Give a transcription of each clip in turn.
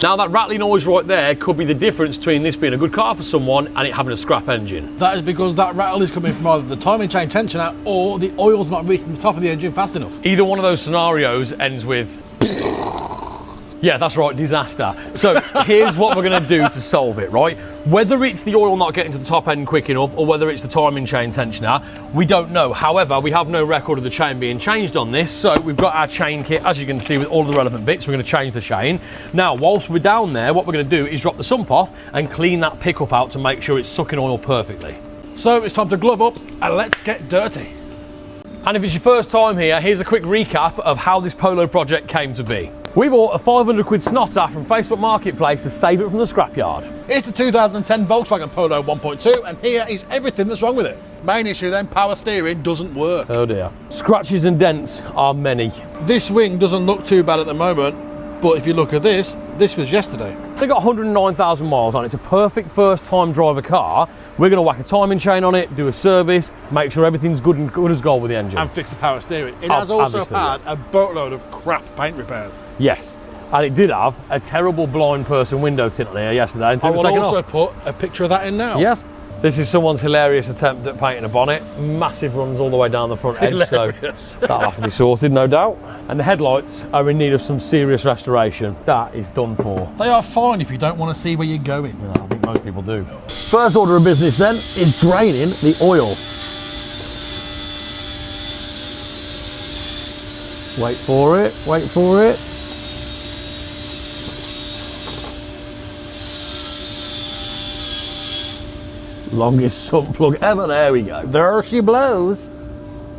Now that rattling noise right there could be the difference between this being a good car for someone and it having a scrap engine. That is because that rattle is coming from either the timing chain tensioner or the oil's not reaching the top of the engine fast enough. Either one of those scenarios ends with... Yeah, that's right, disaster. So here's what we're gonna do to solve it, right? Whether it's the oil not getting to the top end quick enough or whether it's the timing chain tensioner, we don't know. However, we have no record of the chain being changed on this, so we've got our chain kit, as you can see, with all of the relevant bits. We're gonna change the chain. Now, whilst we're down there, what we're gonna do is drop the sump off and clean that pickup out to make sure it's sucking oil perfectly. So it's time to glove up and let's get dirty. And if it's your first time here, here's a quick recap of how this Polo project came to be. We bought a 500 quid snotter from Facebook Marketplace to save it from the scrapyard. It's the 2010 Volkswagen Polo 1.2 and here is everything that's wrong with it. Main issue then, power steering doesn't work. Oh dear. Scratches and dents are many. This wing doesn't look too bad at the moment, but if you look at this was yesterday. They got 109,000 miles on it. It's a perfect first time driver car. We're going to whack a timing chain on it, do a service, make sure everything's good as gold with the engine. And fix the power steering. It has also had a boatload of crap paint repairs. Yes, and it did have a terrible blind person window tint on here yesterday. I will also put a picture of that in now. Yes. This is someone's hilarious attempt at painting a bonnet. Massive runs all the way down the front edge, hilarious. So that'll have to be sorted, no doubt. And the headlights are in need of some serious restoration. That is done for. They are fine if you don't want to see where you're going. Yeah, I think most people do. First order of business then is draining the oil. Wait for it, wait for it. Longest sump plug ever, there we go. There she blows.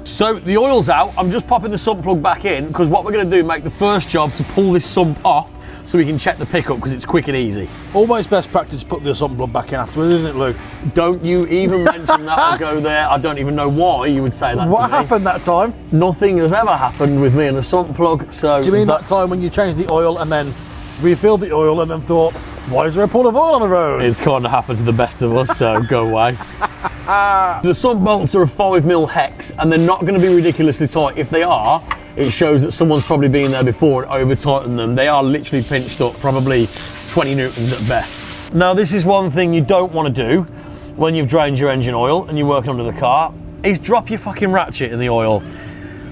So the oil's out, I'm just popping the sump plug back in because what we're going to do, make the first job to pull this sump off so we can check the pickup because it's quick and easy. Always best practice to put the sump plug back in afterwards, isn't it, Luke? Don't you even mention that or go there. I don't even know why you would say that What to me. happened that time? Nothing has ever happened with me and the sump plug, so... Do you mean that time when you changed the oil and then refilled the oil and then thought, why is there a pool of oil on the road? It's kind of happened to the best of us, so go away. The sump bolts are a 5mm hex and they're not going to be ridiculously tight. If they are, it shows that someone's probably been there before and over tightened them. They are literally pinched up, probably 20 newtons at best. Now this is one thing you don't want to do when you've drained your engine oil and you're working under the car, is drop your fucking ratchet in the oil.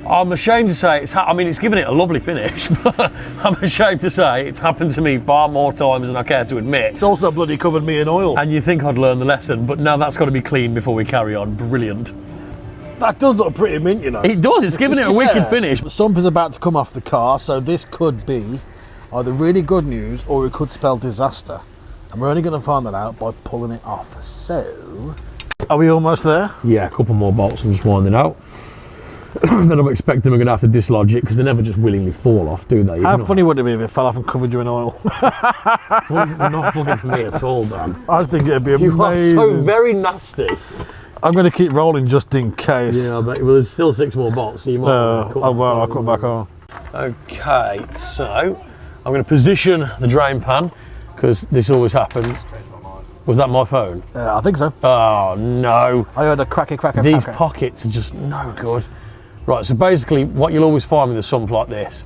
I'm ashamed to say it's given it a lovely finish, but I'm ashamed to say it's happened to me far more times than I care to admit. It's also bloody covered me in oil. And you think I'd learn the lesson, but now that's got to be clean before we carry on. Brilliant. That does look pretty mint, you know. It does, it's given it a wicked finish. The sump is about to come off the car, so this could be either really good news or it could spell disaster. And we're only going to find that out by pulling it off. So, are we almost there? Yeah, a couple more bolts and just winding out. Then I'm expecting we're going to have to dislodge it because they never just willingly fall off, do they? How funny would it be if it fell off and covered you in oil? Not looking for me at all, Dan. I think it'd be amazing. You are so very nasty. I'm going to keep rolling just in case. Yeah, I bet. Well, there's still 6 more bolts, so you might. I'll cut back on. Okay, so I'm going to position the drain pan because this always happens. Was that my phone? I think so. Oh no! I heard a cracky. These pockets are just no good. Right, so basically what you'll always find with a sump like this,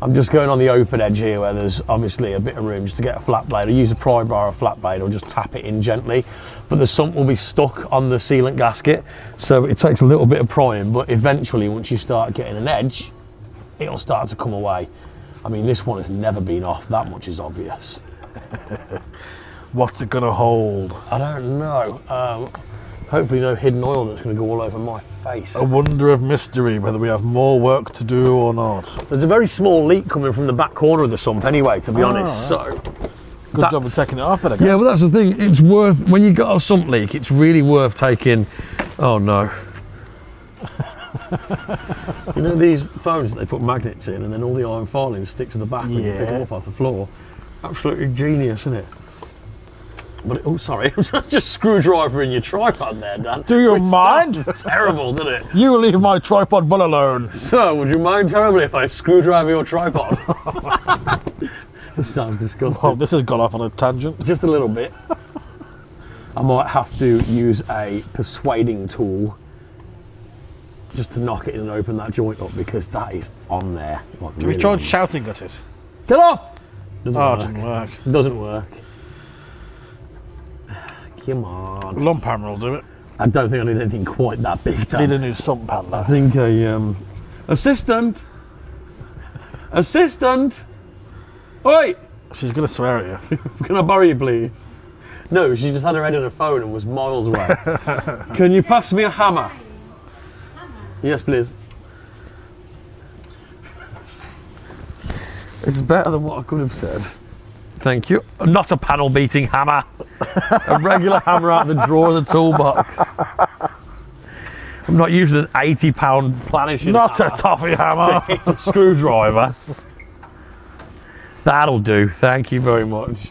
I'm just going on the open edge here where there's obviously a bit of room just to get a flat blade. I use a pry bar or flat blade or just tap it in gently, but the sump will be stuck on the sealant gasket, so it takes a little bit of prying, but eventually once you start getting an edge, it'll start to come away. I mean, this one has never been off, that much is obvious. What's it going to hold? I don't know. Hopefully no hidden oil that's going to go all over my face. A wonder of mystery, whether we have more work to do or not. There's a very small leak coming from the back corner of the sump anyway, to be honest, so... Good job of taking it off it, I guess. Yeah, well that's the thing, it's worth, when you got a sump leak, it's really worth taking... Oh no. You know these phones that they put magnets in and then all the iron filings stick to the back when you pick them up off the floor? Absolutely genius, isn't it? But oh, sorry, just screwdriver in your tripod there, Dan. Do you mind? It's terrible, doesn't it? You leave my tripod well alone. So, would you mind terribly if I screwdriver your tripod? This sounds disgusting. Oh, this has gone off on a tangent. Just a little bit. I might have to use a persuading tool just to knock it in and open that joint up because that is on there. Have you tried shouting at it? Get off! Doesn't Oh, work. it didn't work. Doesn't work. Come on. Lump hammer will do it. I don't think I need anything quite that big. Dan. Need a new sump pan I though. think a assistant. Assistant. Oi! She's gonna swear at you. Can I borrow you, please? No, she just had her head on her phone and was miles away. Can you pass me a hammer? Yes, please. It's better than what I could have said. Thank you. Not a panel beating hammer. A regular hammer out of the drawer of the toolbox. I'm not using an £80 planishing Not hammer. a toffee hammer. It's a screwdriver. That'll do. Thank you very much.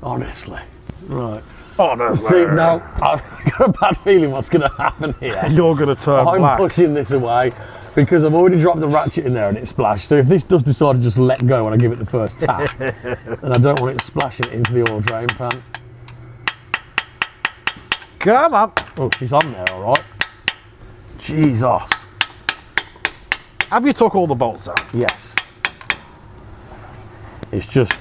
Honestly. Right. Honestly. See, now, I've got a bad feeling what's going to happen here. You're gonna turn I'm black. pushing this away because I've already dropped the ratchet in there and it splashed. So if this does decide to just let go when I give it the first tap, then I don't want it splashing into the oil drain pan. Come on. Oh, she's on there, all right. Jesus. Have you took all the bolts out? Yes. It's just,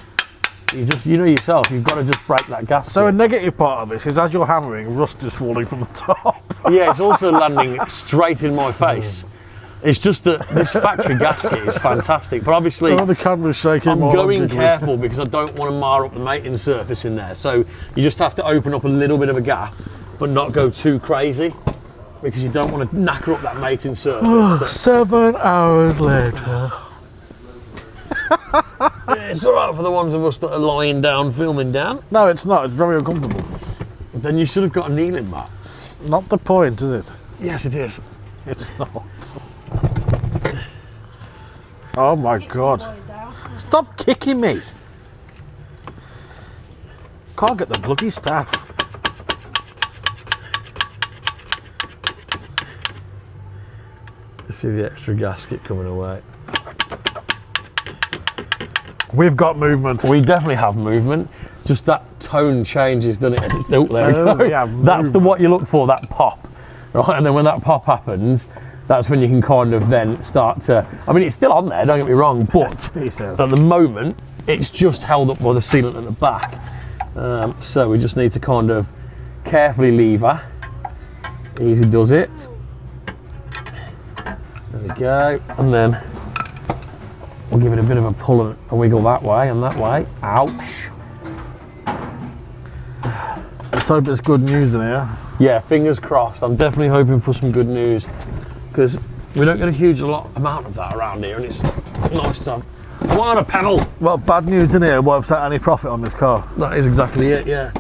you know yourself, you've got to just break that gasket. So a negative part of this is as you're hammering, rust is falling from the top. Yeah, it's also landing straight in my face. It's just that this factory gasket is fantastic, but obviously Oh, the camera's shaking. I'm more going logically. careful because I don't want to mar up the mating surface in there. So you just have to open up a little bit of a gap, but not go too crazy because you don't want to knacker up that mating surface. 7 hours later. It's all right for the ones of us that are lying down, filming down. No, it's not. It's very uncomfortable. Then you should have got a kneeling mat. Not the point, is it? Yes, it is. It's not. Oh my god. Stop kicking me. Can't get the bloody staff. See the extra gasket coming away. We've got movement. We definitely have movement. Just that tone changes, doesn't it? As it's built there. Oh, We go. yeah, That's the movement. what you look for, that pop. Right, and then when that pop happens, that's when you can kind of then start to, I mean, it's still on there, don't get me wrong, but He says. at the moment, it's just held up by the sealant at the back. So we just need to kind of carefully lever. Easy does it. There we go. And then we'll give it a bit of a pull and a wiggle that way and that way. Ouch. Let's hope there's good news in here. Yeah, fingers crossed. I'm definitely hoping for some good news because we don't get a huge amount of that around here, and it's nice to have. I want a pedal. Well, bad news in here won't set any profit on this car. That is exactly it. Yeah.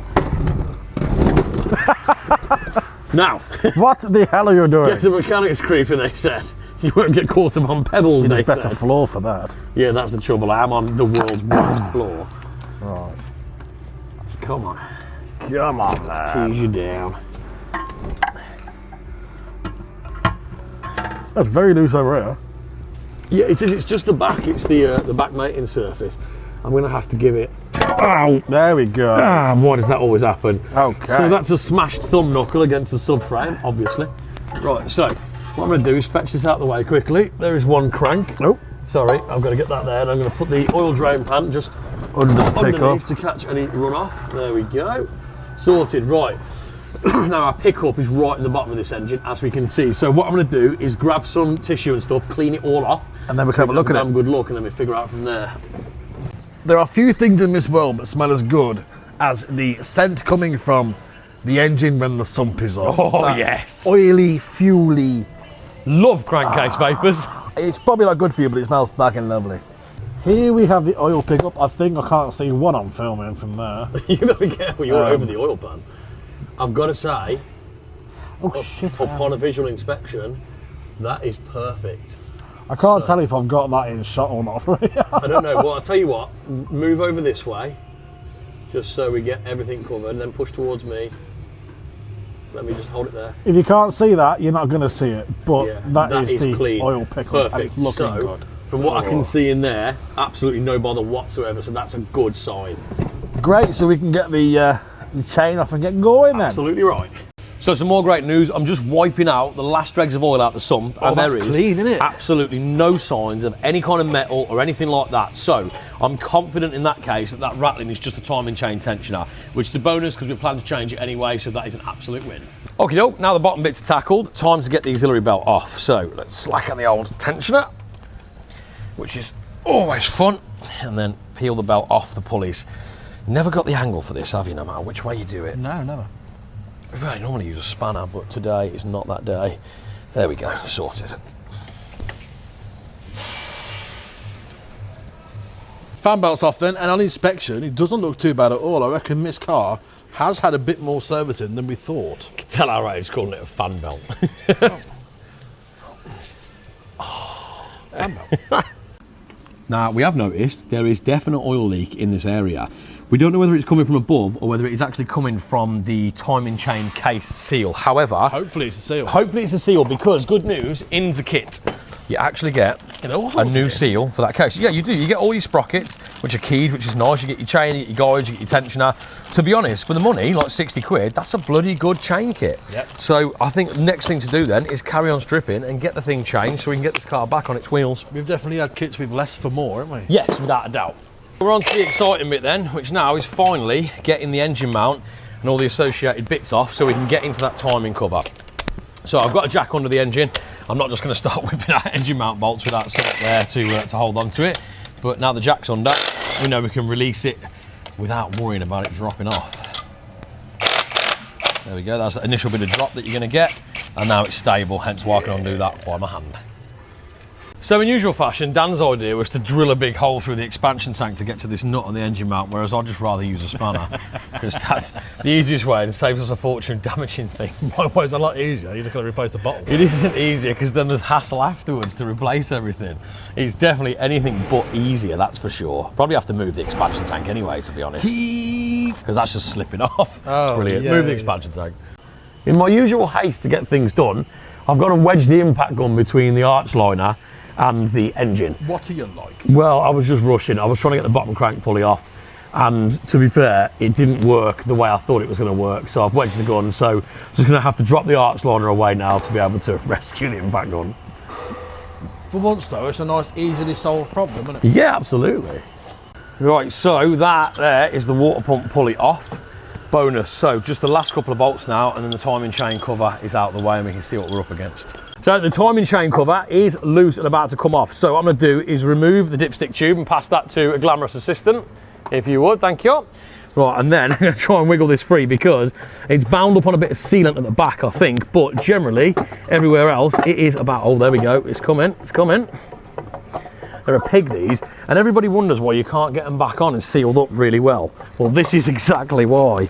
Now, What the hell are you doing? get a mechanics creeping. They said you won't get caught up on pedals. You They need better said. floor for that. Yeah, that's the trouble. I'm on the world's worst floor. Right. Come on, Come on, man. tease you down. That's very loose over here. Yeah, it is. It's just the back. It's the back mating surface. I'm going to have to give it. Ow! There we go. Ah, why does that always happen? Okay. So that's a smashed thumb knuckle against the subframe, obviously. Right, so what I'm going to do is fetch this out of the way quickly. There is one crank. Nope. Sorry, I've got to get that there, and I'm going to put the oil drain pan just Under the underneath pickup. to catch any runoff. There we go. Sorted, right. Now our pickup is right in the bottom of this engine, as we can see. So what I'm going to do is grab some tissue and stuff, clean it all off. And then we so can have a look at damn it. good look, and then we figure out from there. There are few things in this world that smell as good as the scent coming from the engine when the sump is on. Oh, That yes. Oily, fuely. Love crankcase vapors. It's probably not good for you, but it smells fucking lovely. Here we have the oil pickup. I think I can't see what I'm filming from there. You got to be careful, you're over the oil pan. I've got to say, Oh shit. upon a visual inspection, that is perfect. I can't tell if I've got that in shot or not. I don't know. Well, I'll tell you what. Move over this way, just so we get everything covered, and then push towards me. Let me just hold it there. If you can't see that, you're not going to see it. But Yeah, that is the clean. oil pickup. And Perfect. it's looking So, good. from what I Oh. can see in there, absolutely no bother whatsoever. So that's a good sign. Great, so we can get the chain off and get going then. Absolutely right. So some more great news. I'm just wiping out the last dregs of oil out the sump, and that's there is clean, isn't it? absolutely no signs of any kind of metal or anything like that. So I'm confident in that case that that rattling is just a timing chain tensioner, which is a bonus because we plan to change it anyway, so that is an absolute win. Okie doke, now the bottom bits are tackled, time to get the auxiliary belt off. So let's slack on the old tensioner, which is always fun, and then peel the belt off the pulleys. Never got the angle for this, have you, no matter which way you do it? No, never. I normally use a spanner, but today is not that day. There we go, sorted. Fan belt's off then, and on inspection, it doesn't look too bad at all. I reckon this car has had a bit more servicing than we thought. You can tell how right he's calling it a fan belt. Fan belt. Now, we have noticed there is definite oil leak in this area. We don't know whether it's coming from above or whether it is actually coming from the timing chain case seal. However, Hopefully it's a seal. hopefully it's a seal, because good news, in the kit, you actually get a new seal for that case. Yeah, you do. You get all your sprockets, which are keyed, which is nice. You get your chain, you get your guides, you get your tensioner. To be honest, for the money, like 60 quid, that's a bloody good chain kit. Yep. So I think the next thing to do then is carry on stripping and get the thing changed so we can get this car back on its wheels. We've definitely had kits with less for more, haven't we? Yes, without a doubt. We're on to the exciting bit then, which now is finally getting the engine mount and all the associated bits off so we can get into that timing cover. So I've got a jack under the engine. I'm not just going to start whipping out engine mount bolts with that set there to hold on to it. But now the jack's under, we know we can release it without worrying about it dropping off. There we go, that's the initial bit of drop that you're going to get. And now it's stable, hence why I can undo that by my hand. So in usual fashion, Dan's idea was to drill a big hole through the expansion tank to get to this nut on the engine mount, whereas I'd just rather use a spanner, because that's the easiest way and saves us a fortune damaging things. Well, it's a lot easier. You just got to replace the bottle. It isn't easier, because then there's hassle afterwards to replace everything. It's definitely anything but easier, that's for sure. Probably have to move the expansion tank anyway, to be honest, because that's just slipping off. Oh, brilliant. yeah, Move the expansion tank. In my usual haste to get things done, I've got to wedge the impact gun between the arch liner and the engine. What are you like? Well, I was just rushing. I was trying to get the bottom crank pulley off, and to be fair, it didn't work the way I thought it was going to work, so I've wedged the gun, so I'm just going to have to drop the arch liner away now to be able to rescue the impact gun. For once though, it's a nice, easily solved problem, isn't it? Yeah, absolutely. Right, so that there is the water pump pulley off. Bonus, so just the last couple of bolts now, and then the timing chain cover is out of the way and we can see what we're up against. So the timing chain cover is loose and about to come off. So what I'm going to do is remove the dipstick tube and pass that to a glamorous assistant, if you would, thank you. Right, and then I'm going to try and wiggle this free because it's bound up on a bit of sealant at the back, I think, but generally, everywhere else, it is about, oh, there we go, it's coming, it's coming. They're a pig, these, and everybody wonders why you can't get them back on and sealed up really well. Well, this is exactly why.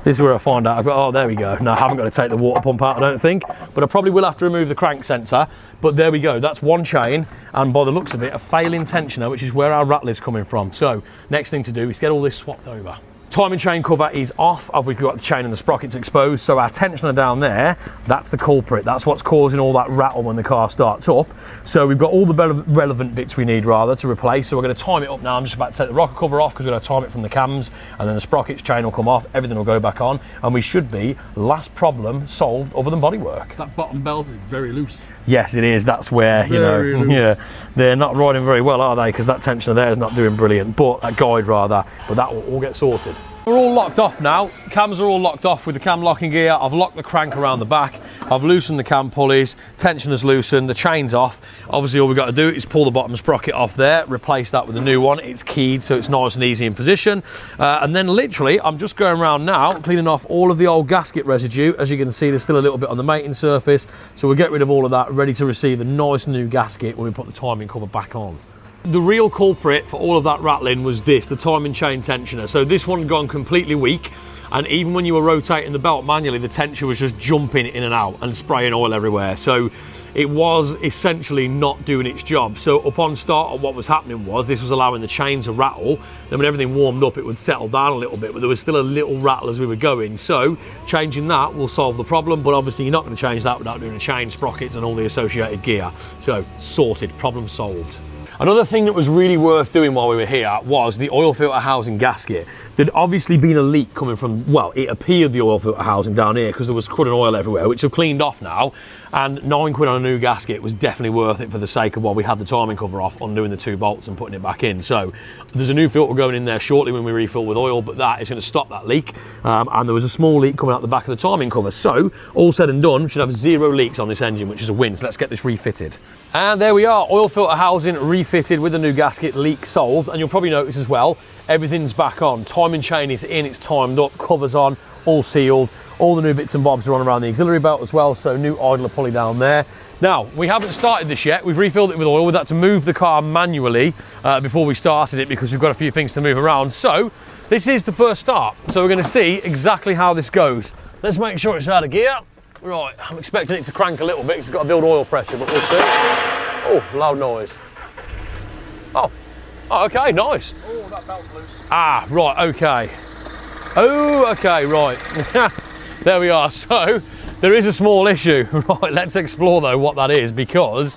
This is where I find out, oh, there we go. No, I haven't got to take the water pump out, I don't think, but I probably will have to remove the crank sensor, but there we go, that's one chain, and by the looks of it, a failing tensioner, which is where our rattle is coming from. So, next thing to do is get all this swapped over. Timing chain cover is off, we've got the chain and the sprockets exposed, so our tensioner down there, that's the culprit, that's what's causing all that rattle when the car starts up. So we've got all the relevant bits we need rather to replace, so we're going to time it up now. I'm just about to take the rocker cover off because we're going to time it from the cams, and then the sprockets chain will come off, everything will go back on, and we should be last problem solved other than bodywork. That bottom belt is very loose. Yes, it is, that's where, you know, yeah, they're not riding very well, are they? Because that tensioner there is not doing brilliant, but that guide rather, but that will all get sorted. We're all locked off now. Cams are all locked off with the cam locking gear. I've locked the crank around the back. I've loosened the cam pulleys. Tensioner's loosened. The chain's off. Obviously, all we've got to do is pull the bottom sprocket off there, replace that with a new one. It's keyed, so it's nice and easy in position. And then literally, I'm just going around now, cleaning off all of the old gasket residue. As you can see, there's still a little bit on the mating surface. So we'll get rid of all of that, ready to receive a nice new gasket when we put the timing cover back on. The real culprit for all of that rattling was this, the timing chain tensioner. So this one had gone completely weak, and even when you were rotating the belt manually, the tensioner was just jumping in and out and spraying oil everywhere. So it was essentially not doing its job. So upon start, what was happening was this was allowing the chain to rattle. Then when everything warmed up, it would settle down a little bit, but there was still a little rattle as we were going. So changing that will solve the problem, but obviously you're not going to change that without doing a chain, sprockets and all the associated gear. So sorted, problem solved. Another thing that was really worth doing while we were here was the oil filter housing gasket. There'd obviously been a leak coming from, well, it appeared the oil filter housing down here because there was crud and oil everywhere, which have cleaned off now. And £9 on a new gasket was definitely worth it for the sake of while we had the timing cover off, undoing the 2 bolts and putting it back in. So there's a new filter going in there shortly when we refill with oil, but that is going to stop that leak. And there was a small leak coming out the back of the timing cover. So all said and done, we should have 0 leaks on this engine, which is a win. So let's get this refitted. And there we are, oil filter housing refitted with the new gasket, leak solved. And you'll probably notice as well, everything's back on. Timing chain is in, it's timed up, covers on, all sealed. All the new bits and bobs are on around the auxiliary belt as well, so new idler pulley down there. Now, we haven't started this yet. We've refilled it with oil. We've had to move the car manually before we started it because we've got a few things to move around. So this is the first start. So we're going to see exactly how this goes. Let's make sure it's out of gear. Right, I'm expecting it to crank a little bit because it's got to build oil pressure, but we'll see. Oh, loud noise. Oh, okay, nice. Oh, that belt's loose. Ah, right, okay. Oh, okay, right. There we are. So there is a small issue. Right, let's explore though what that is, because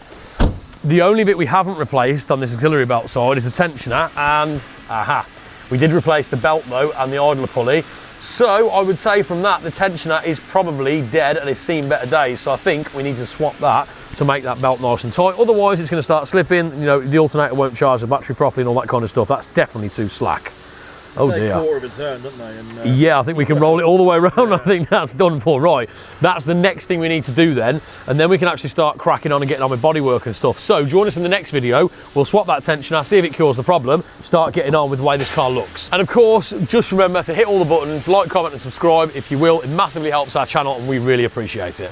the only bit we haven't replaced on this auxiliary belt side is the tensioner, and aha, we did replace the belt though and the idler pulley. So I would say from that, the tensioner is probably dead and it's seen better days. So I think we need to swap that to make that belt nice and tight. Otherwise it's going to start slipping, you know, the alternator won't charge the battery properly and all that kind of stuff. That's definitely too slack. Oh dear. Quarter of a turn, don't they? And, yeah, I think we can roll it all the way around. Yeah. I think that's done for. Right, that's the next thing we need to do then, and then we can actually start cracking on and getting on with bodywork and stuff. So join us in the next video. We'll swap that tensioner, see if it cures the problem, start getting on with the way this car looks. And of course, just remember to hit all the buttons, like, comment and subscribe if you will. It massively helps our channel and we really appreciate it.